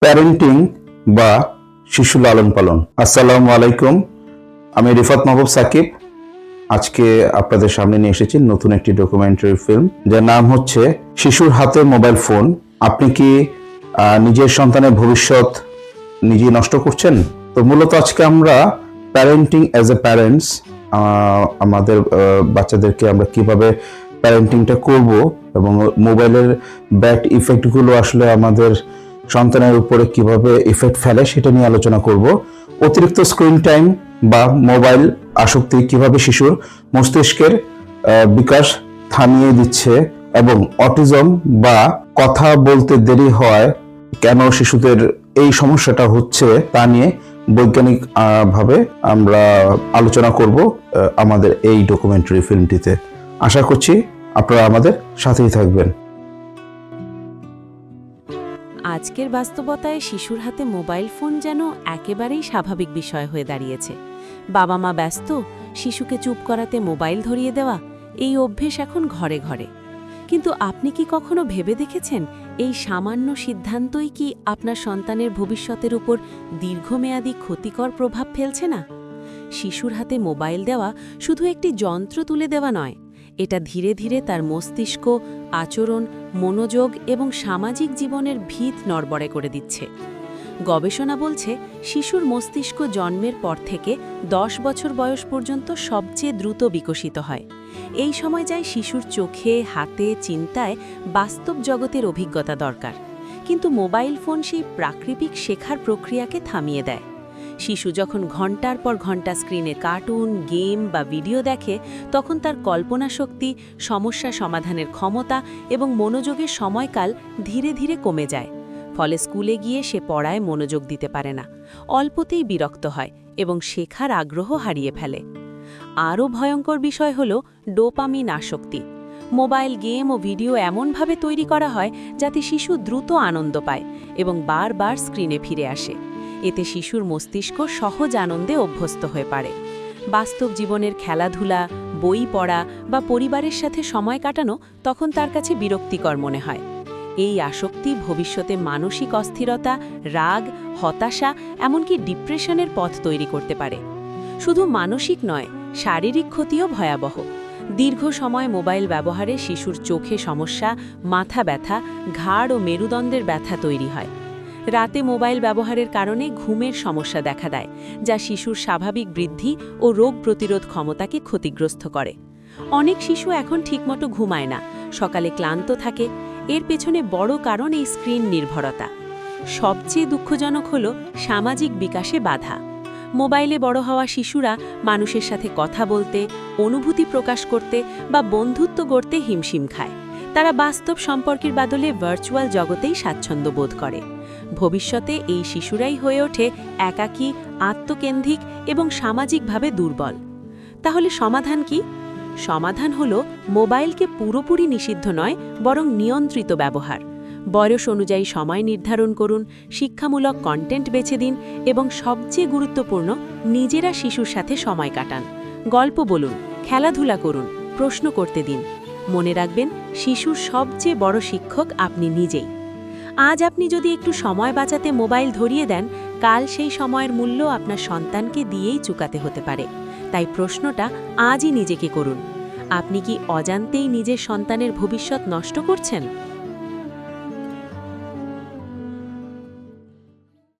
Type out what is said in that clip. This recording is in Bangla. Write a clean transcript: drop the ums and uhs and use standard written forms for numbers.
প্যারেন্টিং বা শিশু লালন পালন। আসসালামু আলাইকুম, আমি রিফাত মাহবুব সাকিব। আজকে আপনাদের সামনে নিয়ে এসেছি নতুন একটি ডকুমেন্টারি ফিল্ম, যার নাম হচ্ছে শিশুর হাতে মোবাইল ফোন। আপনি কি নিজের সন্তানের ভবিষ্যৎ নিজে নষ্ট করছেন? তো মূলত আজকে আমরা প্যারেন্টিং অ্যাজ এ প্যারেন্টস, আমাদের বাচ্চাদেরকে আমরা কিভাবে প্যারেন্টিংটা করব এবং মোবাইলের ব্যাড ইফেক্টগুলো আসলে আমাদের সন্তানের উপরে কিভাবে ইফেক্ট ফেলে সেটা নিয়ে আলোচনা করব। অতিরিক্ত স্ক্রিন টাইম বা মোবাইল আসক্তি কিভাবে শিশুর মস্তিষ্কের বিকাশ থামিয়ে দিচ্ছে এবং অটিজম বা কথা বলতে দেরি হয় কেন শিশুদের এই সমস্যাটা হচ্ছে তা নিয়ে বৈজ্ঞানিক ভাবে আমরা আলোচনা করব আমাদের এই ডকুমেন্টারি ফিল্মটিতে। আশা করছি আপনারা আমাদের সাথেই থাকবেন। আজকের বাস্তবতায় শিশুর হাতে মোবাইল ফোন যেন একেবারেই স্বাভাবিক বিষয় হয়ে দাঁড়িয়েছে। বাবা মা ব্যস্ত, শিশুকে চুপ করাতে মোবাইল ধরিয়ে দেওয়া, এই অভ্যেস এখন ঘরে ঘরে। কিন্তু আপনি কি কখনো ভেবে দেখেছেন এই সামান্য সিদ্ধান্তই কি আপনার সন্তানের ভবিষ্যতের উপর দীর্ঘমেয়াদী ক্ষতিকর প্রভাব ফেলছে না? শিশুর হাতে মোবাইল দেওয়া শুধু একটি যন্ত্র তুলে দেওয়া নয়, এটা ধীরে ধীরে তার মস্তিষ্ক, আচরণ, মনোযোগ এবং সামাজিক জীবনের ভিত নড়বড়ে করে দিচ্ছে। গবেষণা বলছে শিশুর মস্তিষ্ক জন্মের পর থেকে 10 বছর বয়স পর্যন্ত সবচেয়ে দ্রুত বিকশিত হয়। এই সময় যায় শিশুর চোখে, হাতে, চিন্তায় বাস্তব জগতের অভিজ্ঞতা দরকার। কিন্তু মোবাইল ফোন সেই প্রাকৃতিক শেখার প্রক্রিয়াকে থামিয়ে দেয়। শিশু যখন ঘন্টার পর ঘন্টা স্ক্রিনে কার্টুন, গেম বা ভিডিও দেখে, তখন তার কল্পনা শক্তি, সমস্যা সমাধানের ক্ষমতা এবং মনোযোগের সময়কাল ধীরে ধীরে কমে যায়। ফলে স্কুলে গিয়ে সে পড়ায় মনোযোগ দিতে পারে না, অল্পতেই বিরক্ত হয় এবং শেখার আগ্রহ হারিয়ে ফেলে। আরও ভয়ঙ্কর বিষয় হল ডোপামিন আসক্তি। মোবাইল গেম ও ভিডিও এমনভাবে তৈরি করা হয় যাতে শিশু দ্রুত আনন্দ পায় এবং বারবার স্ক্রিনে ফিরে আসে। এতে শিশুর মস্তিষ্ক সহজ আনন্দে অভ্যস্ত হয়ে পড়ে। বাস্তব জীবনের খেলাধুলা, বই পড়া বা পরিবারের সাথে সময় কাটানো তখন তার কাছে বিরক্তিকর মনে হয়। এই আসক্তি ভবিষ্যতে মানসিক অস্থিরতা, রাগ, হতাশা, এমনকি ডিপ্রেশনের পথ তৈরি করতে পারে। শুধু মানসিক নয়, শারীরিক ক্ষতিও ভয়াবহ। দীর্ঘ সময় মোবাইল ব্যবহারে শিশুর চোখে সমস্যা, মাথা ব্যথা, ঘাড় ও মেরুদণ্ডের ব্যথা তৈরি হয়। রাতে মোবাইল ব্যবহারের কারণে ঘুমের সমস্যা দেখা দেয়, যা শিশুর স্বাভাবিক বৃদ্ধি ও রোগ প্রতিরোধ ক্ষমতাকে ক্ষতিগ্রস্ত করে। অনেক শিশু এখন ঠিকমতো ঘুমায় না, সকালে ক্লান্ত থাকে। এর পেছনে বড় কারণ এই স্ক্রিন নির্ভরতা। সবচেয়ে দুঃখজনক হল সামাজিক বিকাশে বাধা। মোবাইলে বড় হওয়া শিশুরা মানুষের সাথে কথা বলতে, অনুভূতি প্রকাশ করতে বা বন্ধুত্ব গড়তে হিমশিম খায়। তারা বাস্তব সম্পর্কের বদলে ভার্চুয়াল জগতেই স্বাচ্ছন্দ্য বোধ করে। ভবিষ্যতে এই শিশুরাই হয়ে ওঠে একাকী, আত্মকেন্দ্রিক এবং সামাজিকভাবে দুর্বল। তাহলে সমাধান কি? সমাধান হল মোবাইলকে পুরোপুরি নিষিদ্ধ নয়, বরং নিয়ন্ত্রিত ব্যবহার। বয়স অনুযায়ী সময় নির্ধারণ করুন, শিক্ষামূলক কন্টেন্ট বেছে দিন এবং সবচেয়ে গুরুত্বপূর্ণ, নিজেরা শিশুর সাথে সময় কাটান। গল্প বলুন, খেলাধুলা করুন, প্রশ্ন করতে দিন। মনে রাখবেন, শিশুর সবচেয়ে বড় শিক্ষক আপনি নিজেই। আজ আপনি যদি একটু সময় বাঁচাতে মোবাইল ধরিয়ে দেন, কাল সেই সময়ের মূল্য আপনার সন্তানকে দিয়েই চুকাতে হতে পারে। তাই প্রশ্নটা আজই নিজেকে করুন, আপনি কি অজান্তেই নিজের সন্তানের ভবিষ্যৎ নষ্ট করছেন?